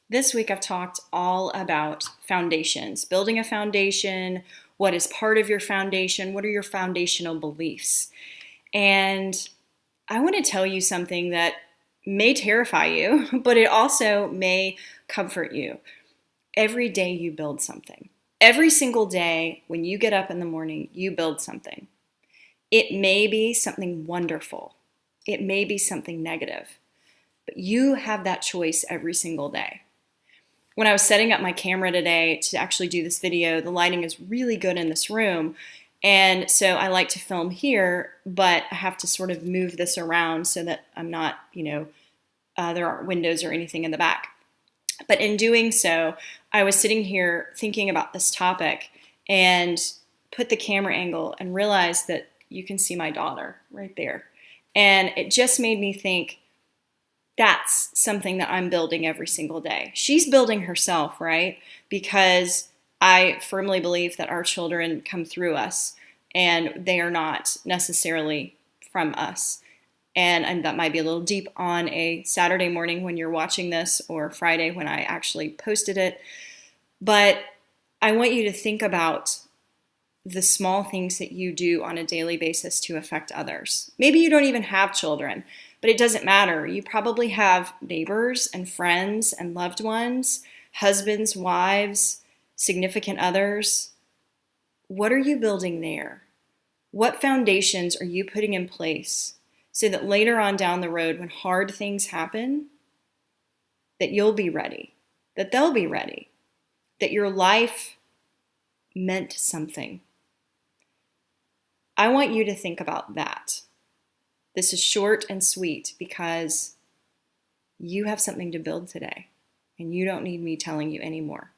This week, I've talked all about foundations, building a foundation, what is part of your foundation, what are your foundational beliefs. And I want to tell you something that may terrify you, but it also may comfort you. Every day you build something. Every single day when you get up in the morning, you build something. It may be something wonderful, it may be something negative, but you have that choice every single day. When I was setting up my camera today to actually do this video, the lighting is really good in this room. And so I like to film here, but I have to sort of move this around so that I'm not, there aren't windows or anything in the back. But in doing so, I was sitting here thinking about this topic and put the camera angle and realized that you can see my daughter right there. And it just made me think, that's something that I'm building every single day. She's building herself, right? Because I firmly believe that our children come through us and they are not necessarily from us. And that might be a little deep on a Saturday morning when you're watching this, or Friday when I actually posted it. But I want you to think about the small things that you do on a daily basis to affect others. Maybe you don't even have children, but it doesn't matter. You probably have neighbors and friends and loved ones, husbands, wives, significant others. What are you building there? What foundations are you putting in place so that later on down the road, when hard things happen, that you'll be ready, that they'll be ready, that your life meant something? I want you to think about that. This is short and sweet because you have something to build today, and you don't need me telling you anymore.